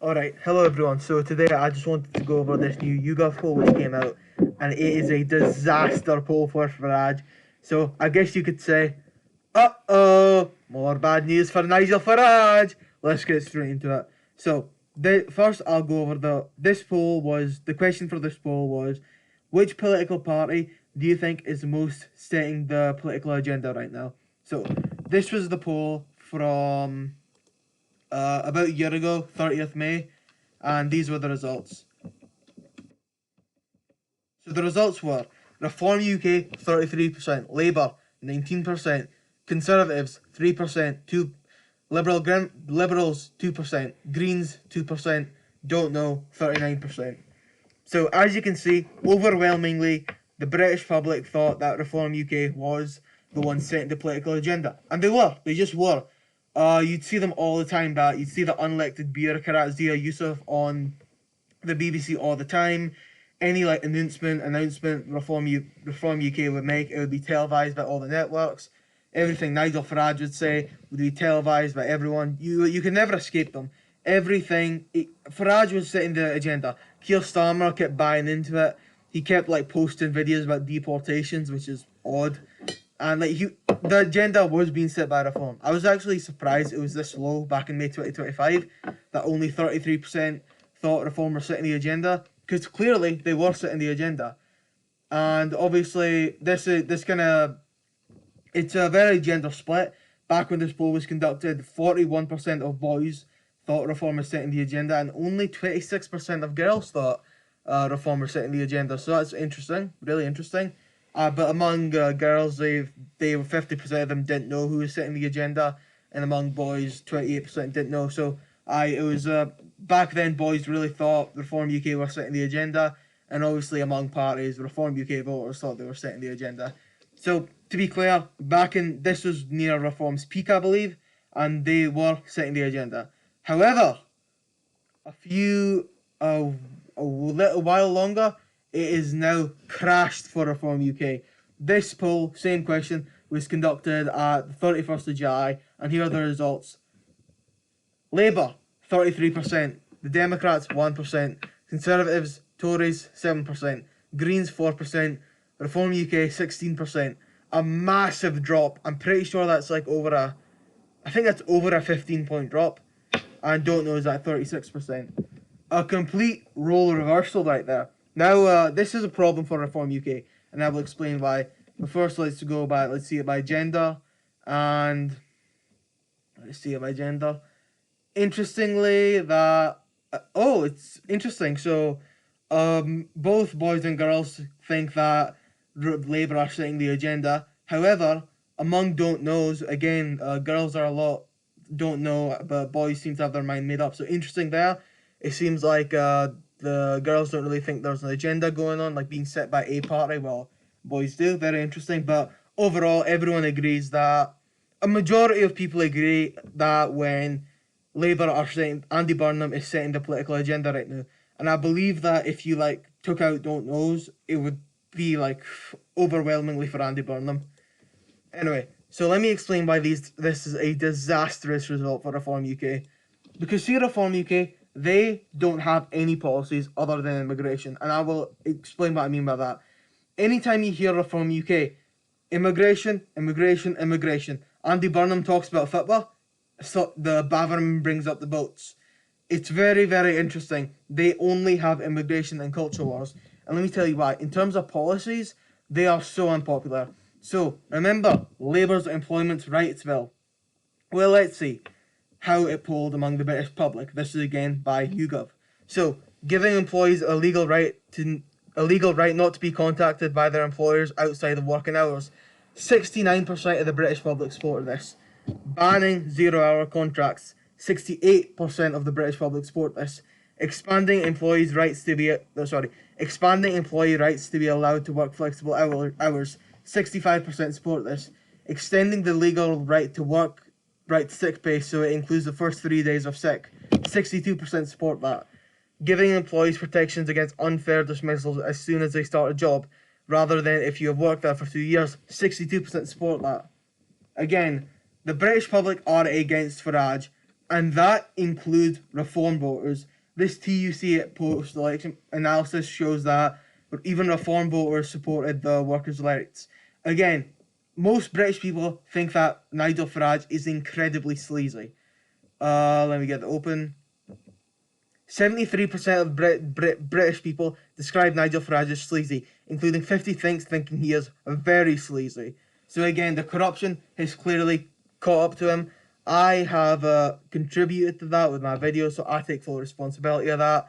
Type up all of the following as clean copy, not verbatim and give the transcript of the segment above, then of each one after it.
Alright, hello everyone. So today I just wanted to go over this new YouGov poll which came out, and it is a disaster poll for Farage. So I guess you could say, uh-oh, more bad news for Nigel Farage. Let's get straight into it. So first I'll go over the question for this poll was, which political party do you think is most setting the political agenda right now? So this was the poll from about a year ago, 30th May, and these were the results. So the results were Reform UK 33%, Labour 19%, Conservatives 3%, Liberals 2%, Greens 2%, Don't Know 39%. So as you can see, overwhelmingly, the British public thought that Reform UK was the one setting the political agenda. And they just were. You'd see them all the time, that you'd see the unelected bureaucrat Zia Yusuf on the BBC all the time. Any like announcement Reform UK would make, it would be televised by all the networks. Everything Nigel Farage would say would be televised by everyone. You can never escape them. Farage was setting the agenda. Keir Starmer kept buying into it. He kept like posting videos about deportations, which is odd. And the agenda was being set by Reform. I was actually surprised it was this low back in May 2025, that only 33% thought Reform were setting the agenda, because clearly they were setting the agenda. And obviously it's a very gender split. Back when this poll was conducted, 41% of boys thought Reform was setting the agenda, and only 26% of girls thought Reform was setting the agenda. So that's interesting, really interesting. But among girls, they were 50% of them didn't know who was setting the agenda, and among boys, 28% didn't know. So it was back then, boys really thought Reform UK were setting the agenda, and obviously among parties, Reform UK voters thought they were setting the agenda. So to be clear, this was near Reform's peak, I believe, and they were setting the agenda. However, a little while longer, it is now crashed for Reform UK. This poll, same question, was conducted at the 31st of July, and here are the results. Labour, 33%, the Democrats, 1%, Conservatives, Tories, 7%, Greens, 4%, Reform UK, 16%. A massive drop. I'm pretty sure that's like I think that's over a 15-point drop, and Don't Know is at 36%. A complete role reversal right there. Now, this is a problem for Reform UK, and I will explain why. But first, let's see it by gender, and let's see it by gender. Interestingly, it's interesting. So, both boys and girls think that Labour are setting the agenda. However, among Don't Knows, again, girls are a lot don't know, but boys seem to have their mind made up. So interesting there. It seems like the girls don't really think there's an agenda going on, like being set by a party. Well, boys do. Very interesting. But overall, everyone agrees that a majority of people agree that when Labour are saying Andy Burnham is setting the political agenda right now. And I believe that if you took out Don't Knows, it would be overwhelmingly for Andy Burnham. Anyway, so let me explain why this is a disastrous result for Reform UK. Because see, Reform UK, they don't have any policies other than immigration, and I will explain what I mean by that. Anytime you hear Reform UK, immigration. Andy Burnham talks about football, so the Bavarian brings up the boats. It's very, very interesting. They only have immigration and culture wars. And let me tell you why. In terms of policies, they are so unpopular. So, remember, Labour's Employment Rights Bill. Well, let's see how it polled among the British public. This is again by YouGov. So, giving employees a legal right not to be contacted by their employers outside of working hours. 69% of the British public supported this. Banning 0-hour contracts. 68% of the British public support this. Expanding employee rights to be allowed to work flexible hours. 65% support this. Extending the legal right to sick pay so it includes the first 3 days of sick. 62% support that. Giving employees protections against unfair dismissals as soon as they start a job, rather than if you have worked there for 2 years. 62% support that. Again, the British public are against Farage. and that includes Reform voters. This TUC post-election analysis shows that even Reform voters supported the workers' rights. Again, most British people think that Nigel Farage is incredibly sleazy. Let me get it open. 73% of British people describe Nigel Farage as sleazy, including 50 thinking he is very sleazy. So again, the corruption has clearly caught up to him. I have contributed to that with my video, so I take full responsibility of that.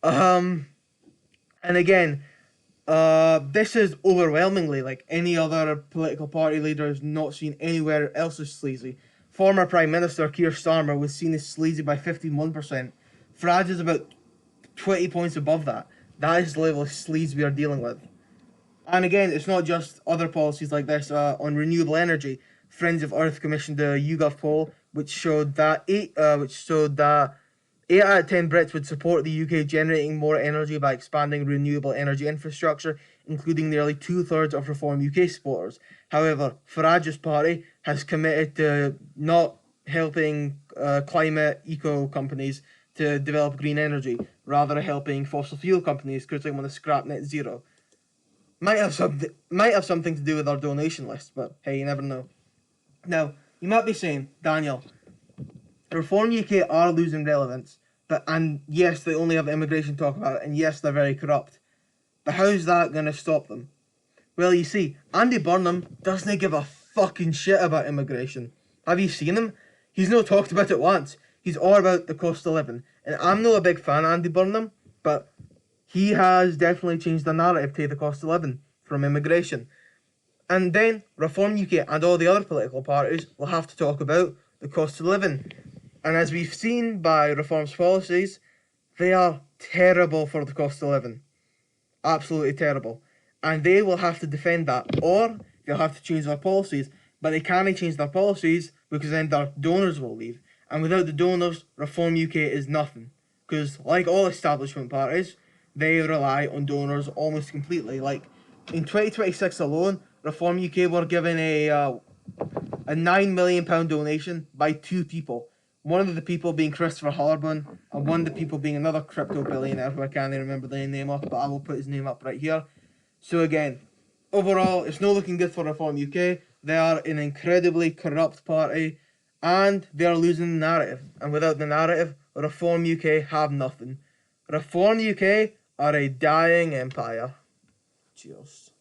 And again, this is overwhelmingly like any other political party leader is not seen anywhere else as sleazy. Former Prime Minister Keir Starmer was seen as sleazy by 51%. Farage is about 20 points above that. That is the level of sleaze we are dealing with. And again, it's not just other policies like this. On renewable energy, Friends of Earth commissioned a YouGov poll which showed that 8 out of 10 Brits would support the UK generating more energy by expanding renewable energy infrastructure, including nearly 2/3 of Reform UK supporters. However, Farage's party has committed to not helping climate eco companies to develop green energy, rather helping fossil fuel companies because they want to scrap net zero. Might have something to do with our donation list, but hey, you never know. Now, you might be saying, Daniel, Reform UK are losing relevance, and yes, they only have immigration to talk about, and yes, they're very corrupt. But how's that going to stop them? Well, you see, Andy Burnham doesn't give a fucking shit about immigration. Have you seen him? He's not talked about it once. He's all about the cost of living. And I'm not a big fan of Andy Burnham, but he has definitely changed the narrative to the cost of living from immigration. And then Reform UK and all the other political parties will have to talk about the cost of living. And as we've seen by Reform's policies, they are terrible for the cost of living. Absolutely terrible. And they will have to defend that. Or they'll have to change their policies. But they can't change their policies because then their donors will leave. And without the donors, Reform UK is nothing. Because like all establishment parties, they rely on donors almost completely. Like in 2026 alone, Reform UK were given a £9 million donation by 2 people. One of the people being Christopher Harburn, and one of the people being another crypto billionaire who I can't even remember the name of, but I will put his name up right here. So again, overall, it's not looking good for Reform UK. They are an incredibly corrupt party, and they are losing the narrative. And without the narrative, Reform UK have nothing. Reform UK are a dying empire. Cheers.